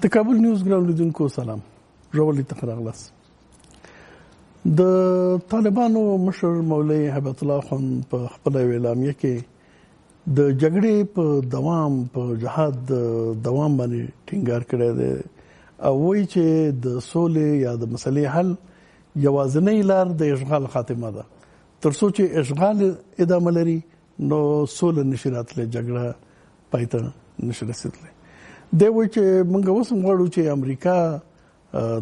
د کابل نیوز ګراوند لیدونکو سلام. ژورې ته راغلاست. د طالبانو مشر مولوي هیبت الله خان په خپل اعلامیه کې د جګړې په دوام په جهاد دوام باندې ټینګار کړی دی او وایي چې د سولې یا د مسلې حل یوازینۍ لار د اشغال خاتمه ده. تر څو چې اشغال ادامه لري نو سوله نشي راتلی، جګړه پای ته نشي رسېدلی. دی وایي چې موږ اوس هم غواړو چې امریکا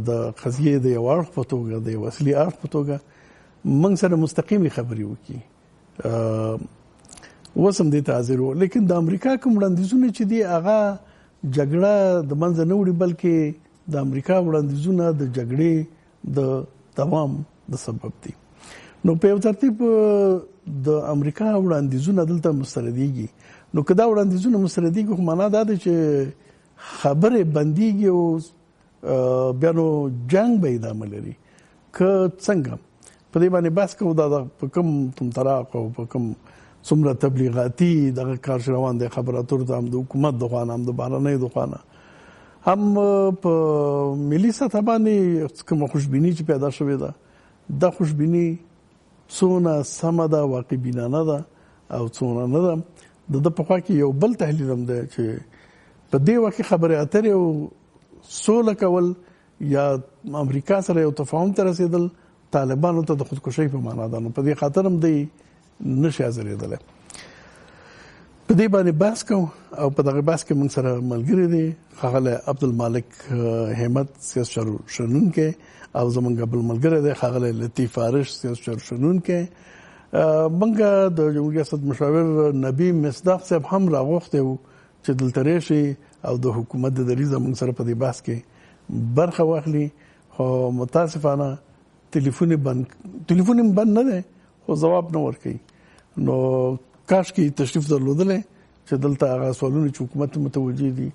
د قضیې د یو اړخ په توګه د یو اصلي اړخ په توګه موږ سره مستقیمې خبرې وکړي. اوس هم دې ته حاضر وو، لیکن د امریکا کوم وړاندیزونه چې دي هغه جګړه د منځه نه وړي، بلکې د امریکا وړاندیزونه د جګړې د دوام د سبب دي. نو په یو ترتیب د امریکا وړاندیزونه دلته مستندېږي. نو که دا وړاندیزونه مستندېږي خو معنا دا ده چې خبرې بندېږي او بیا نو جنګ به ادامه لري. که څنګه په دې باندې بحث کوو، دا په کوم طمطراق او په کوم څومره تبلیغاتي دغه کار روان دی، خبراتو ته هم د حکومت د خوا نه هم د بهرنۍ د خوا نه هم په ملي سطح باندې کومه خوشبیني چې پیدا شوې ده، دا خوشبیني څونه سمه ده، واقع بینانه ده او څونه نه ده. د په خوا کې یو بل تحلیل هم دی چې په دې وخت کې خبرې اترې او سوله کول یا امریکا سره یو تفاهم ته رسېدل طالبانو ته د خودکشۍ په معنا ده. نو په دې خاطر هم دی نشي حاضرېدلی. په دې باندې بحث کوو او په دغه بحث کې موږ سره ملګري دي ښاغلی عبدالمالک همت سیاست شنونکی او زموږ بل ملګری دی ښاغلی لطیف فارش سیاست شنونکی. موږ د جمهوریت ریاست مشاور نبی مصداق صاحب هم راغوښتی وو چې دلته راشي او د حکومت د دریځه موږ سره په دې بحث کې برخه واخلي. خو متاسفانه ټلیفون بند نه دی خو ځواب نه ورکوي. نو کاش کې تشریف درلودلی چې دلته هغه سوالونه چې حکومت متوجه دي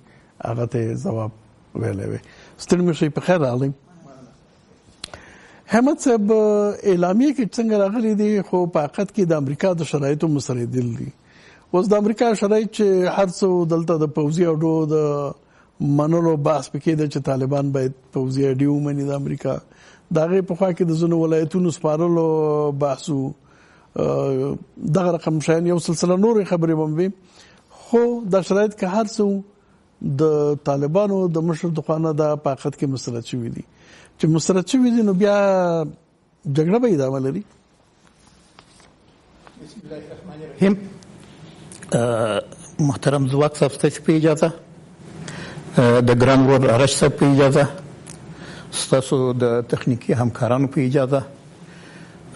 هغه ته ځواب ویلی وي. ستړي مه شئ، په خیر راغلی. همت صاحب اعلامیه کې څنګه راغلی دی خو په حقیقت کې د امریکا د شرایطو مستندل دي. اوس د امریکا شرایط چې هر څو دلته د پوځي اډو د منلو بحث پکې ده چې طالبان باید پوځي اډې ومني د امریکا، د هغې په خوا کې د ځینو ولایتونو سپارلو بحث دغه رقم شیان یو سلسله نورې خبرې هم وي. خو دا شرایط که هر څه د طالبانو د مشر د خوا نه دا په حقیقت کې مسترد شوي دي. چې مسترد شوي دي نو بیا جګړه به ادامه لري. بسم الله الرحمن الرحیم. محترم زواک صاحب ستاسو په اجازه، د ګران ورور ارش صاحب په اجازه، ستاسو د تخنیکی همکارانو په اجازه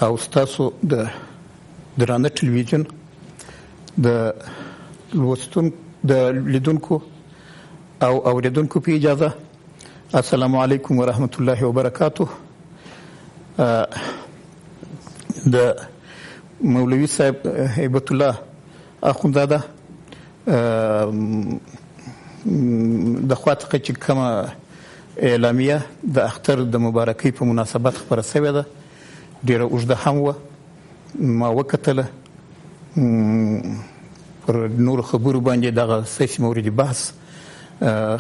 او ستاسو د درانه ټلویزیون د لیدونکو او اوریدونکو په اجازه، السلام علیکم ورحمت الله وبرکاته. د مولوي صاحب هیبت الله اخوندزاده د خوا څخه چې کومه اعلامیه د اختر د مبارکۍ په مناسبت خپره شوې ده ډېره اوږده هم وه. ما وکتله پر نورو خبرو باندې دغه سیاسي موردي بحث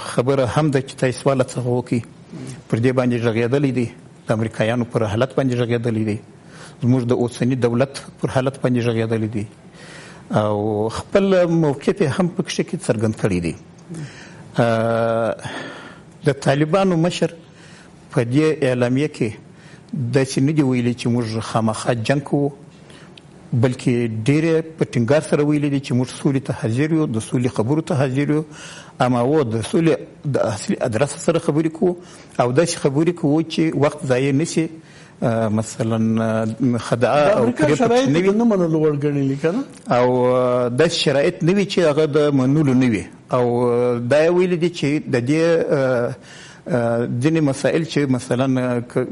خبره هم ده چې تاسو سوال څخه وکړي پر دې باندې غږېدلی دی، د امریکایانو پر حالت باندې غږېدلی دی، زموږ د اوسني دولت پر حالت باندې غږېدلی دی او خپل موقف هم په کې څرګند کړی دی. د طالبانو مشر په دې اعلامیه کې داسې نه دی ویلي چې موږ خامخا جنګ کوو، بلکې ډېرې په ټینګار سره ویلي دي چې موږ سولې ته حاضر یو، د سولې خبرو ته حاضر یو، اما و د سولې د اصلي ادرس سره خبرې کوو او داسې خبرې کوو چې وخت ضایع نشي. مثلا خدعه او شرایط نه منلو وړ ګڼلي که نه، او داسې شرایط نه وي چې هغه د منلو نه وي. او دا یې ویلي دي چې د دې ځینې مسائل چې مثلا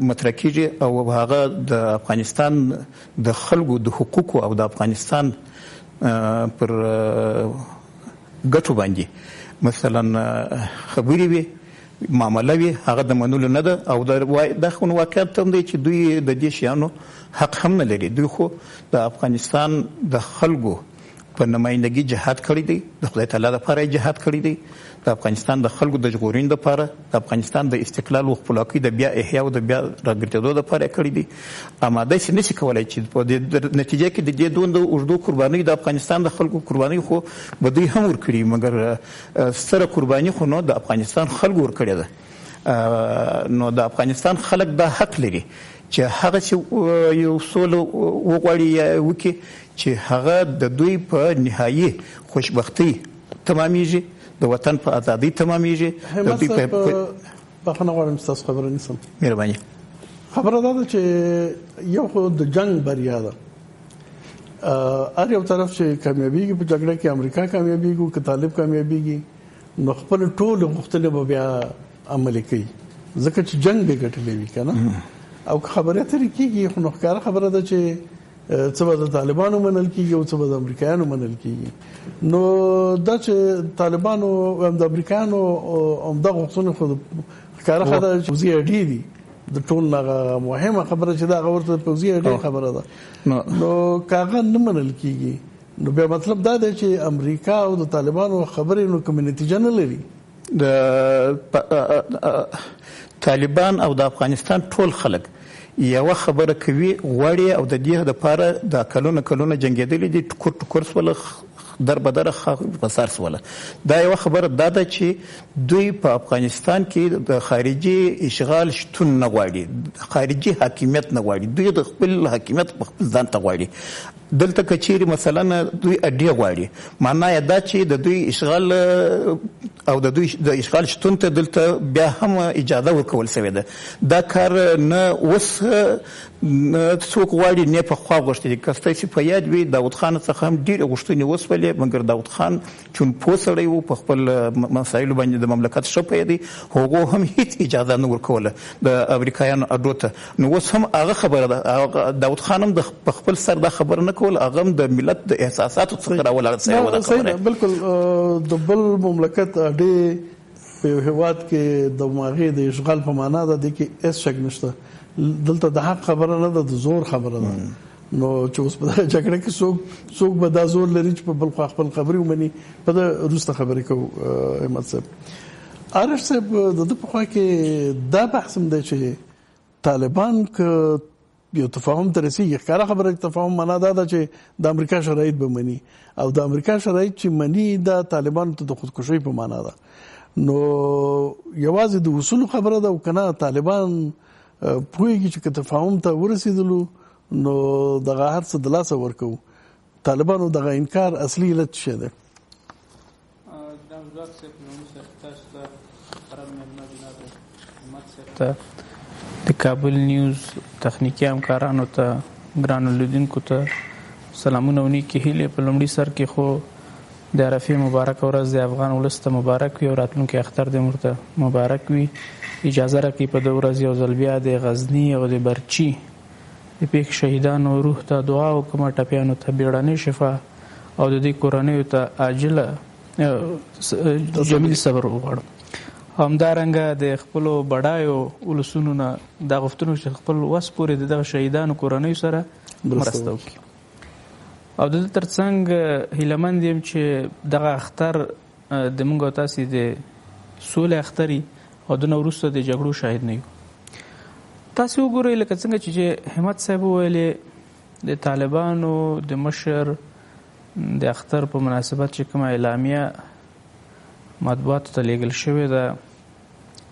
مطرح کېږي او هغه د افغانستان د خلکو د حقوقو او د افغانستان پر ګټو باندې مثلا خبرې وي، معامله وي، هغه د منلو نه ده. او دا خو واقعیت هم دی چې دوی د دې شیانو حق هم نه لري. دوی خو د افغانستان د خلکو په نمائندګي جهاد کړی دی، د خدای تعالی لپاره جهاد کړی دی، د افغانستان د خلکو د ژغورنې لپاره، د افغانستان د استقلال او خپلواکۍ د بیا احیا او د بیا راګرځېدو لپاره کړی دی. اما داسې نشي کولای چې په دې نتیجه کې د دې دومره اوږدو قربانۍ د افغانستان د خلکو قربانۍ خو به دوی هم ورکړي، مګر ستره قرباني خو نو د افغانستان خلکو ورکړې ده. نو د افغانستان خلک دا حق لري چې هغه چې یو سوله وغواړي یا وکړي چې هغه د دوی په نهایي خوشبختۍ تمامیږي، د وطن په ازادۍ تمامیږي. بخښنه غواړم ستاسو خبره نیسم. مهرباني. خبره دا ده چې یو خو د جنگ بریا ده، هر یو طرف چې کامیابیږي په جګړه کې، امریکا کامیابیږي که طالب کامیابیږي، نو خپل ټول غوښتنې به بیا عملي کوي، ځکه چې جنگ به ګټلې وي کنه. او خبره ترې کېږي خو نو ښکاره خبره ده چې څه به د طالبانو منل کېږي او څه به د امریکایانو منل کېږي. نو دا چې طالبانو او د امریکایانو همدغه غوښتنې خو ښکاره خبره چې پوځي اډې دي، د ټول مهمه خبره چې دا هغه ورته پوځي اډې خبره ده. نو کاغه نه منل کېږي، نو بیا مطلب دا دی چې امریکا او د طالبانو خبرې نو کوم نتیجه نه لري. د طالبان او د افغانستان ټول خلک یو خبره کوي غواړي او د دې لپاره د کلونه جنگیدلې دي، ټکر ټکر سول در بدر خسار سول. دا یو خبره دا ده چې دوی په افغانستان کې د خارجي اشغال شتون نه غواړي، خارجي حاکمیت نه غواړي، دوی د خپل حاکمیت په خپل ځان ته غواړي. دلته کچېری مثلا دوی اډې غواړي، معنا یې دا چې د دوی اشغال او د دوی د اشغال شتون ته دلته بیا هم اجازه ورکول شوې ده. دا کار نه اوس څوک غواړي نه په خوا غوښتي دي. که ستاسو په یاد وي داود خان څخه هم ډېر غوښتنې وسولې، مګر داود خان چون پوسړی وو په خپل مسایلو باندې د مملکت شپه دی، هغه هم هیڅ اجازه نه ورکوله د امریکایانو اډو ته. نو اوس هم هغه خبره ده، داود خان هم د خپل سر دا خبره نه کول، هغه د ملت د احساساتو څخه راولاړ شوی و. صحیح، بالکل. د بل مملکت اډې په هیواد کې د ماغې د اشغال په معنا ده د کې اس شک نشته. دلته د حق خبره نه ده، د زور خبره ده. نو چې اوس په جګړه کې څوک به دا زور لري چې په بل خوا خپل خبرې ومني. په روسته خبرې کوو احمد صاحب. آرش صاحب د په خوا کې دا بحث هم دی چې طالبان که یو تفاهم ته رسیږي، ښکاره خبره تفاهم معنا دا ده چې د امریکا شرایط به مني، او د امریکا شرایط چې مني دا طالبانو ته د خودکشي په معنا ده. نو یوازې د اصول خبره ده، او کنه طالبان پوهیږي چې تفاهم ته ورسېدلو نو دغه هر څه د لاسه ورکو. طالبانو دغه انکار اصلي علت څه ده؟ د کابل نیوز تخنیکی همکارانو ته، ګرانو لیدونکو ته سلامونه او نیکې هیلې. په لومړي سر کې خو د عرفې مبارک ورځ د افغان ولس ته مبارک وي او راتلونکي اختر دې موږ ته مبارک وي. اجازه راکړئ په دې ورځ یو ځل بیا د غزني او د برچي د پیښ شهیدانو روح ته دعا وکړم، ټپیانو ته بیړنۍ شفا او د دې کورنیو ته عاجله جمیل صبر وغواړم. همدارنګه د خپلو بډایو ولسونو نه دا غوښتنه چې خپل وس پورې دغه شهیدانو کورنیو سره مرسته وکړي. او د دې ترڅنګ هیلهمند یم چې دغه اختر د موږ او تاسې د سولې اختري او د وروسته د جګړو شاهد نه یو. تاسې وګورئ لکه څنګه چې همت صاحب وویلې د طالبانو د مشر د اختر په مناسبت چې کومه اعلامیه مطبوعاتو ته لیږل شوې ده،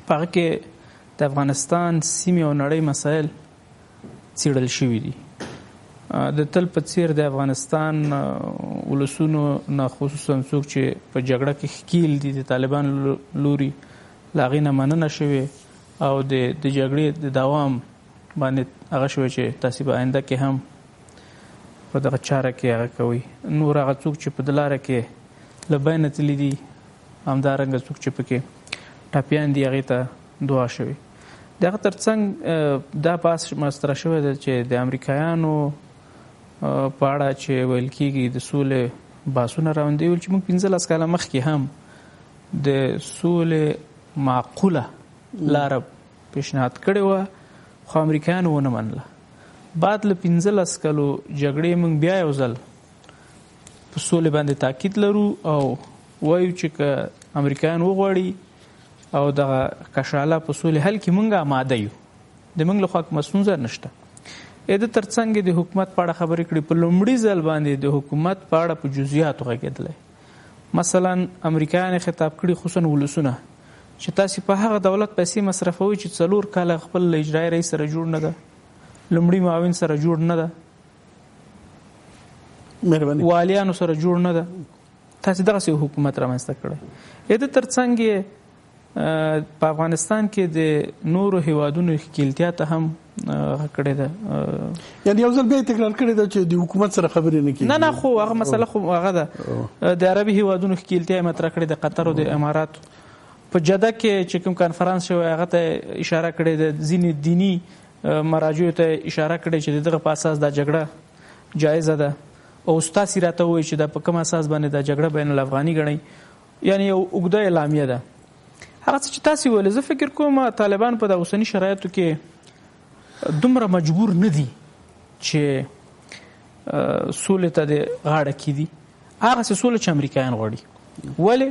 په هغه کې د افغانستان سیمې او نړۍ مسایل څیړل شوي دي. د تل په څیر د افغانستان ولسونو نه خصوصا څوک چې په جګړه کې ښکیل دي د طالبانو لوري له هغې نه مننه شوې او د جګړې د دوام باندې هغه شوی چې تاسې به آینده کې هم په دغه چاره کې هغه کوئ. نور هغه څوک چې په دلاره کې له بینه تللي دي، همدارنګه څوک چې پکې ټپیان دي، هغې ته دعا شوې. د هغه ترڅنګ دا بحث مطرح شوی ده چې د امریکایانو په اړه چې ویل کېږي د سولې بحثونه روان دي، چې موږ 15 کاله مخکې هم د سولې معقوله لاره پیشنهاد کړې وه، خو امریکایانو ونه منله. بعد له 15 کالو جګړې موږ بیا یو ځل په سولې باندې تاکید لرو او وایو چې که امریکایان وغواړي او دغه کشاله په سولې حل کې موږ آماده یو، د موږ له خوا کومه ستونزه نشته. د ترڅنګ د حکومت په اړه خبرې کړي. په لومړي ځل باندې د حکومت په اړه په جزئیاتو غږېدلی. مثلا امریکایان خطاب کړي خصوصا ولسونه چې تاسو په هغه دولت پیسې مصرفوي چې 4 کاله خپل اجرایي رئیس سره جوړ نه ده، لومړي معاون سره جوړ نه ده، مهرباني والیانو سره جوړ نه ده. تاسو دغه حکومت رامنځته کړی. د ترڅنګ په افغانستان کې د نورو هیوادونو ښکیلتیا ته هم کړی ده. یعنی یو ځل بیا تکرار کړی ده چې د حکومت سره خبرې نه کېږي. نه خو هغه مسله خو هغه ده د عربي هیوادونو ښکیلتیا مطرح کړې ده. قطر او د امارات په جده کې چې کوم کانفرنس شوی هغه ته اشاره کړې ده. ځینې دینی مراجعو ته اشاره کړې چې دغه په اساس دا جګړه جایزه ده او تاسو راته وایي چې دا په کوم اساس باندې دا جګړه بین الافغاني ګڼي. یعنی یو اوږده اعلامیه ده. هغه چې تاسو ولې زه فکر کوم طالبان په د اوسنی شرایطو کې دومره مجبور نه دي چې سولې ته د غاړه کیدي. هغه څه سولې چې امریکایان غواړي. ولې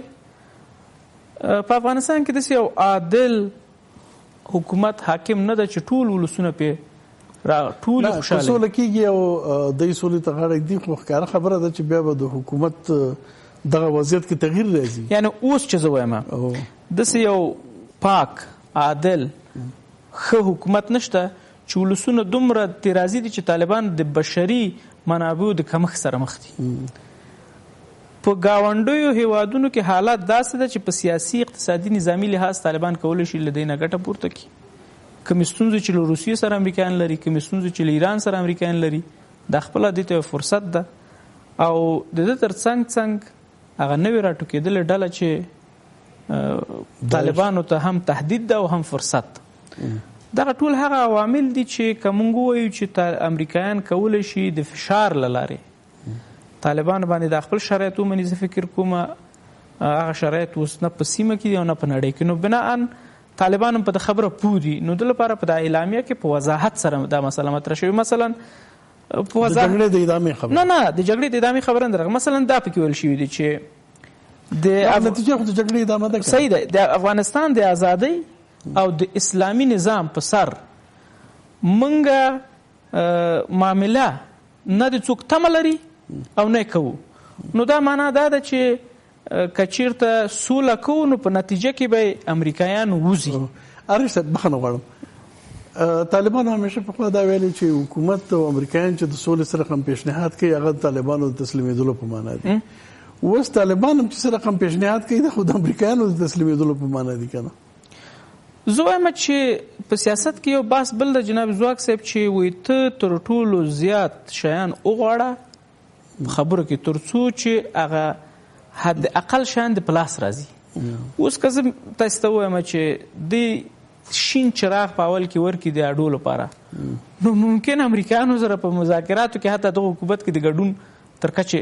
په افغانستان کې داسې یو عادل حکومت حاکم نه ده چې ټول ولسونه پې ټول خوشاله سوله کېږي او د سولې ته غاړه ږدي. خو ښکاره خبره ده چې بیا به د حکومت دغه وضعیت کې تغییر راځي. یعنی اوس چې زه وایم داسې یو پاک عادل ښه حکومت نشته چې ولسونه دومره تیرازي دي چې طالبان د بشري منابعو د کمښت سره مخ دي. په ګاونډیو هیوادونو کې حالات داسې ده چې په سیاسي اقتصادي نظامی لحاظ طالبان کولی شي له دې نه ګټه پورته کړي. کومې ستونزې چې له روسیې سره امریکایان لري، کومې ستونزې چې له ایران سره امریکایان لري، دا خپله دې ته یو فرصت ده. او د دې تر څنګ هغه نوې راټوکېدلې ډله چې طالبانو ته هم تهدید ده او هم فرصت. دغه ټول هغه عوامل دي چې که موږ ووایو چې امریکایان کولی شي د فشار له لارې طالبان باندې د خپل شرایط ومني، زه فکر کوم هغه شرایط اوس نه په سیمه کې دي او نه په نړۍ کې. نو بناءً طالبان هم په خبره پوه دي. نو د لپاره په د اعلامیه کې په وضاحت سره دا مسله مطرح شوې. مثلا په وضاحت د جګړې د ادامې خبره نه د جګړې د ادامې خبره نه. مثلا دا پکې ویل شوي دي چې د نتیجه خو د جګړې ادامه ده. صحیح ده. د افغانستان د ازادۍ او د اسلامي نظام په سر منګه معامله نه د څوک تمه لري او نه کوو. نو دا معنا دا ده چې که چیرته سوله کوو نو په نتیجه کې به امریکایان ووځي. ارشد بخښنه غواړم. طالبانو همیشه په خوا دا ویلي چې حکومت او امریکایان چې د سولې سره کوم پیشنهاد کوي هغه طالبانو د تسلیمېدلو په معنا دي. اوس طالبان هم چې سره کوم پیشنهاد کوي دا خو د امریکایانو د تسلیمېدلو په معنا دي که نه؟ زه وایم چې په سیاست کې یو بحث بل د جناب ځواک صاحب چې وایي ته تر ټولو زیات شیان وغواړه خبرو کې تر څو چې هغه حد اقل شیان د پلاس راځي. اوس که زه تاسو ته ووایم چې د شین چراغ په اول کې ورکړي د اډو لپاره نو ممکن امریکایانو سره په مذاکراتو کې حتی دغه حکومت کې د ګډون تر کچې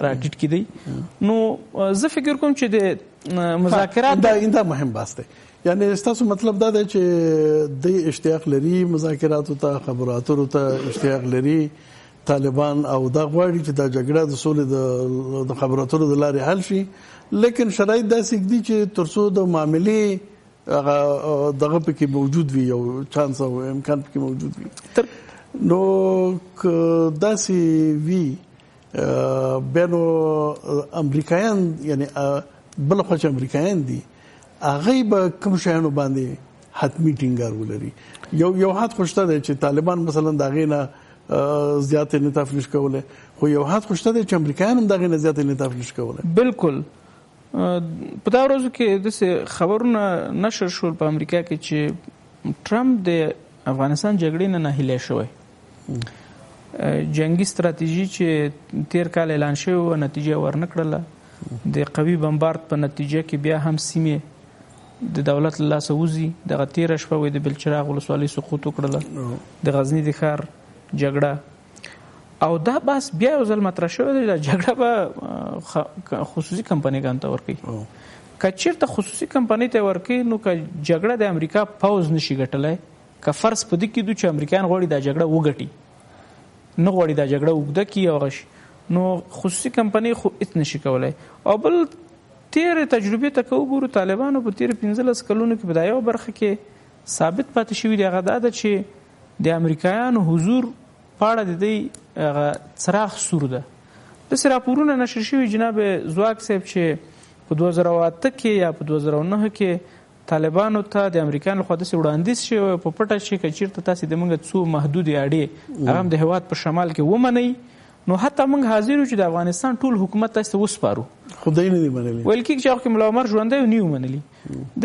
را ټیټ کېدی. نو زه فکر کوم چې د مذاکرات دا مهم بحث دی. یعنی ستاسو مطلب دا دی چې د اشتیاق لري مذاکراتو ته، خبرو اترو ته اشتیاق لري طالبان او دا غواړي چې دا جګړه د سولې د خبرو اترو د لارې حل شي. لیکن شرایط داسې دي چې تر څو د معاملې دغه پکې موجود وي او چانس او امکان پکې موجود وي. نو داسې وي بینو امریکایان یعنی بل خو چې امریکایان دي هغه به کوم شیانو باندې حتمی ټینګار ولري. یو حد خوشته دی چې طالبان مثلا دغه نه زیات انعطاف نشي کولای، خو یو حد خوشته دی چې امریکایان هم دغه نه زیات انعطاف نشي کولای. بالکل. په دا ورځو کې د خبرونه نشر شول په امریکا کې چې ټرمپ د افغانستان جګړې نه ناهیلی شوی. جنگي ستراتیژي چې تیر کال اعلان شوی و نتیجه ورنکړله. د قوي بمبارد په نتیجه کې بیا هم سیمې د دولت له لاسه وځي. دغه تیره شپه وایي د بلچراغ ولسوالۍ سقوط وکړله، د غزني د ښار جګړه. او دا بس بیا یو ځل مطرح شوی دی چې جګړه به خصوصي کمپنیګانو ته ورکوي. که چېرته خصوصي کمپنۍ ته ورکوي نو که جګړه د امریکا پوځ نشي ګټلی، که فرض په دې کېدو چې امریکایان غواړي دا جګړه وګټي، نه غواړي دا جګړه اوږده کړي او غشي، نو خصوصي کمپنۍ خو هیڅ نشي کولی. او بل تېرې تجربې ته که وګورو طالبانو په تېرو 15 کلونو کې په دا یوه برخه کې ثابت پاتې شوي دي، هغه دا ده چې د امریکایانو حضور په اړه د دوی هغه څراغ سور ده. داسې راپورونه نشر شوي جناب ځواک صاحب چې په 2008 کې یا په 2009 کې طالبانو ته د امریکایانو لخوا داسې وړاندیز شوی په پټه چې که چېرته تاسې د موږ څو محدودې اړې هغه هم د هېواد په شمال کې ومنئ، نو حتی موږ حاضر یو چې د افغانستان ټول حکومت تاسې ته وسپارو. خدای نه دی منلی. ویل کېږي چې هغه کې ملا عمر ژوندی و، نه یې منلي.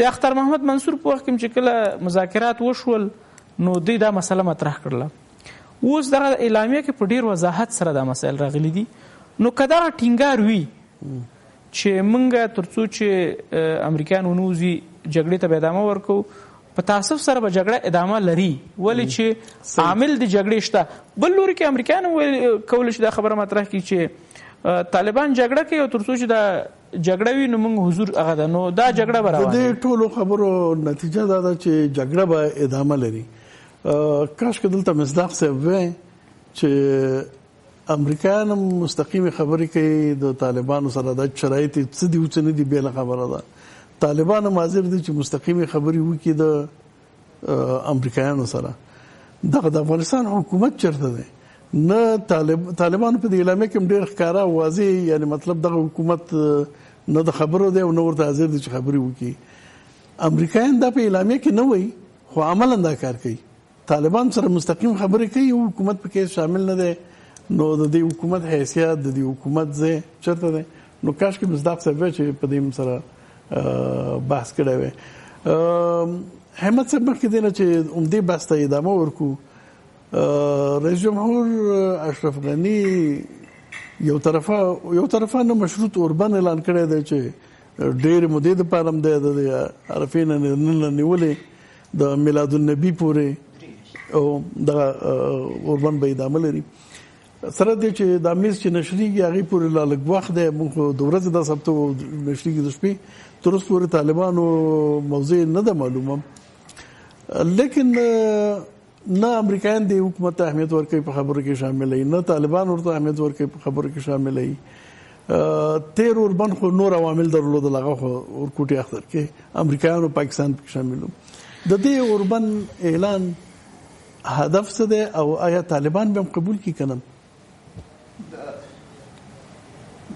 د اختر محمد منصور په وخت کې چې کله مذاکرات وشول نو دوی دا مسله مطرح کړله. اوس دغه اعلامیه کې په ډېر وضاحت سره دا مسایل راغلي دي. نو که دغه ټینګار وي چې موږ تر څو چې امریکایان ونوځي جګړې ته به ادامه ورکو، په تاسف سره به جګړه ادامه لري، ولې چې عامل د جګړې شته. بل لوري کې امریکایان کولی شي دا خبره مطرح کړي چې طالبان جګړه کوي او تر څو چې دا جګړه وي نو موږ حضور هغه ده، نو دا جګړه به روانه وي. د ټولو خبرو نتیجه دا ده چې جګړه به ادامه لري. کاش که دلته مصداق صاحب وی چې امریکایان هم مستقیمه خبرې کوي د طالبانو سره، د شرایط څه دي او څه نه دي بیل خبره ده. طالبان هم حاضر دي چې مستقیمه خبرې وکړي د امریکایانو سره. دغه د افغانستان حکومت چرته دی؟ نه طالبان په دې اعلامیه کې ډېر ښکاره واضح، یعنی مطلب دغه حکومت نه د خبرو دی او نه ورته حاضر دي چې خبرې وکړي. امریکایان دا په اعلامیه کې نه وایي خو عملاً دا کار کوي. طالبان سره مستقیم خبرې کوي او حکومت پکې شامل نه دی. نو د دې حکومت حیثیت د دې حکومت ځای چرته دی؟ نو کاش کې مصداق صاحب چې په دې سره بحث کړی وی. همت صاحب مخکې دی نه چې عمدې بحث ته ادامه ورکړو. رئیس جمهور اشرف غني یو طرفه نه مشروط اوربان اعلان کړی دی چې ډېرې مودې دپاره هم دی د عرفې نه نیولې د میلاد النبي پورې او دغه اوربان به ادامه لري. سره دې چې د میز چې نشریږي هغې پورې لا لږ وخت دی. موږ د ورځې دا ثبته نشریږي د شپې، تر اوسه پورې طالبانو موضوع نه ده معلومه. لیکن نه امریکایان د حکومت ته اهمیت ورکوي په خبرو کې شامل وي، نه طالبان ورته اهمیت ورکوي په خبرو کې شامل وي. تیر اوربان خو نور عوامل درلودل، هغه خو ورکوټي اختر کې امریکایان او پاکستان پکې شامل وو. د دې اوربان اعلان هدف څه دی او آیا طالبان به هم قبول کړي که نه؟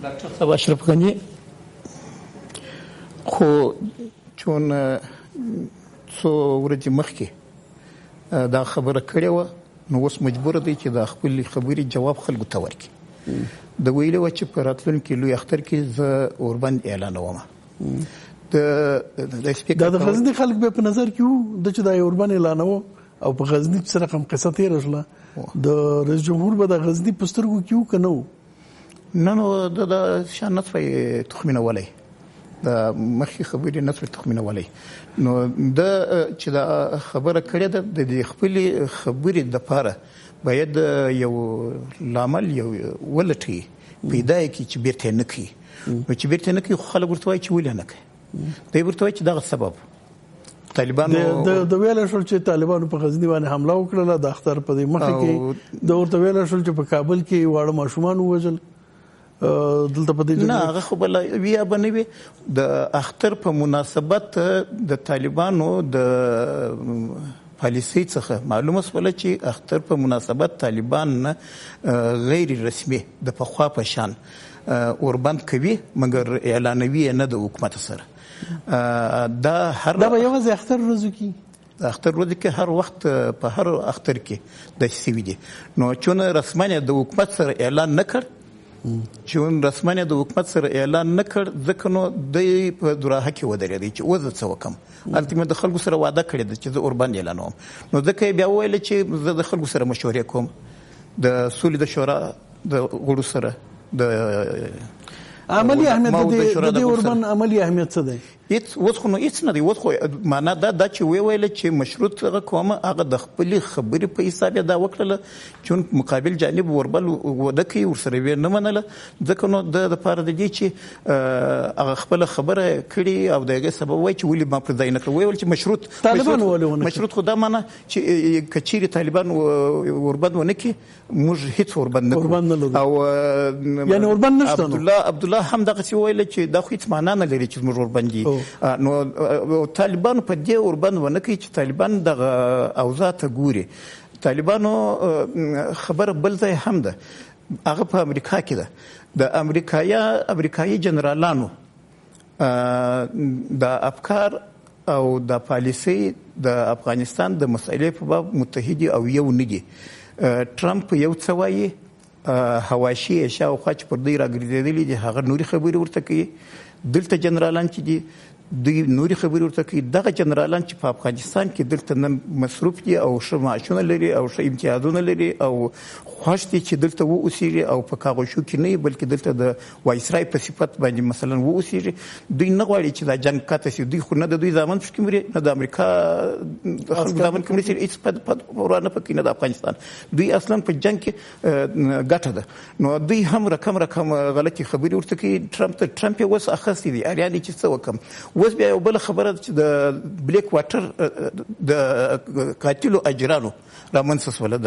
ډاکټر صاحب اشرف غني خو چون څو ورځې مخکې دا خبره کړې وه نو اوس مجبور دی چې د خپل خبرې جواب خلکو ته ورکړي. د ویلي وه چې په راتلونکي لوی اختر کې زه اوربند اعلانوم. دا د غزني خلک به په نظر کې وو د چې دا اوربند اعلانوه او په غزني سره کوم قصه تېره شوله، د رئیس جمهور به د غزني په سترګو کې وو که نه وو؟ نه نو د شان نصفه تخمینولی، د مخکې خبرې نصفه تخمینولی. نو د چې دا خبره کړې ده د خپلې خبرې دپاره باید یو لامل یو ولټي پیدا کړي چې بیرته یې نه کوي. نو چې بیرته نه کوي خو خلک ورته وایي چې ولې نه کوي؟ دوی ورته وایي چې دغه سبب طالبانو د ویل شول چې طالبانو په غزني باندې حمله وکړه د اختر په دې مخکې کې، د ورته ویل شول چې په کابل کې واړه ماشومان ووژل. دلته په دې نه هغه خو بل بیا به نه وي. د اختر په مناسبت د طالبانو د پالیسۍ څخه معلومه شوله چې اختر په مناسبت طالبان غیر رسمي د پخوا په شان اوربند کوي مګر اعلانوي نه د حکومت سره. دا به یوازې اختر ورځو کې اختر ورځ کې هر وخت په هر اختر کې د سوي دي. نو چون رسمانه د حکومت سره اعلان نه کړ، چون رسمانه د حکومت سره اعلان نه کړ ځکه نو د په دراحه کې ودرېدی چې اوس څه وکم. البته د خلکو سره وعده کړې ده چې زه اوربند اعلانوم. نو ځکه بیا ویل چې زه د خلکو سره مشورې کوم د سولې د شورا د غړو سره. د عملی اهمیت د دې اوربند عملی اهمیت څه دی؟ اوس خو نو هیڅ نه دی. اوس خو معنا دا چې ویل چې مشروط قوم هغه د خپل خبرې په حساب دا وکړله چې مقابل جانب وربل وده کوي ورسره وی نه منله ځکه نو د لپاره د دې چې هغه خپل خبره کړي او دغه سبب وای چې ولې ما پر ځای نه کړ ویل چې مشروط طالبان ولونه مشروط خو دا معنا چې کچيري طالبان وربند ونه کی موږ هیڅ وربند نه او یعنی وربند نشته. عبد الله هم دغه سی ویل چې دا خو هیڅ معنا نه لري چې موږ وربندي نو طالبان په دې وربند ونه کی چې طالبان دغه اوضاع ته ګوري. طالبانو خبر بل ځای هم ده هغه په امریکا کې ده د امریکایي جنرالانو د افکار او د پالیسي د افغانستان د مسئلې په باب متحدي او یو نه دي. ټرمپ یو څه وایي حواشي شاوخوا چې پر دوی راګرځېدلي دي هغه نوري خبرې ورته کوي. دلته جنرالان چې دي دوی نوري خبرې ورته کوي. دغه جنرالان چې په افغانستان کې دلته نن مصروف دي او ښه معاشونه لري او ښه امتیازونه لري او خوښ دي چې دلته واوسېږي او په کاغذو کې نه بلکې دلته د وایسرای په صفت باندې مثلا واوسېږي. دوی نه غواړي چې دا جنګ کاته شي. دوی خو نه د دوی ځامن پکې مري نه د امریکا خلکو ځامن کې مري هیڅ په ورانه پکې نه د افغانستان. دوی اصلا په جنګ کې ګټه ده نو دوی هم رقم غلطي خبرې ورته کوي. ټرمپ یې اوس اخیستی دی اریانې چې څه وکم. اوس بیا یو بل خبره چې د بلیک واټر د قاتلو اجرانو رامنځته شوله د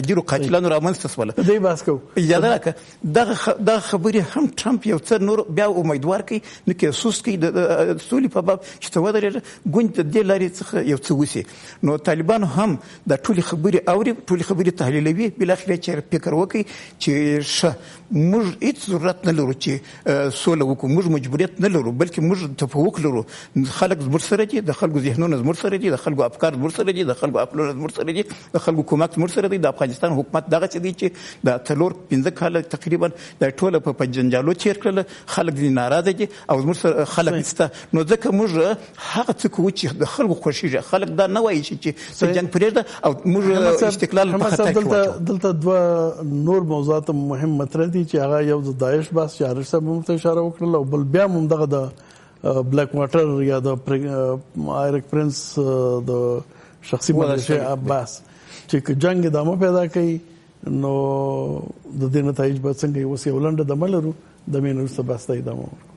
اجرو قاتلانو رامنځته شوله دوی بحث کوو اجازه راکړه. دغه خبرې هم ټرمپ یو څه نور بیا امیدوار کوي نو کې سوس کوي د سولې په باب چې ته ودرېږه ګوند د دې لارې څخه یو څه وشي. نو طالبان هم د ټولې خبرې اوري ټولې خبرې تحلیلوي بالاخره چې فکر وکړي چې موږ هیڅ ضرورت نه لرو چې سوله وکړو. موږ مجبوریت نه لرو بلکې موږ تفوق لرو. خلک زموږ سره دي د خلکو ذهنونه زموږ سره دي د خلکو افکار زموږ سره دي د خلکو عقلونه زموږ سره دي د خلکو کومک زموږ سره دی. د افغانستان حکومت دغه څه دی چې د 4-5 کاله تقریبا د ټوله په جنجالو تیر کړل. خلک دې ناراضه دي او زموږ سره خلک نشته. نو ځکه موږ هغه څه کوو چې د خلکو خوښیږي. خلک دا نه وایي چې جنګ پرېږده او موږ استقلال په خطر کې واچو. دلته دوه نور موضوعات مهم مطرح دي چې هغه یو د داعش بحث چې عارف صاحب هم ته اشاره وکړه او بل بیا هم دغه د بلیک واټر یا د ایرک پرنس د شخصي ملشه عباس چې جنگ ادامه پیدا کوي نو د دې نتایج به څنګه وي. اوس یو لنډه دمه لرو د مینوسته باسته ادامه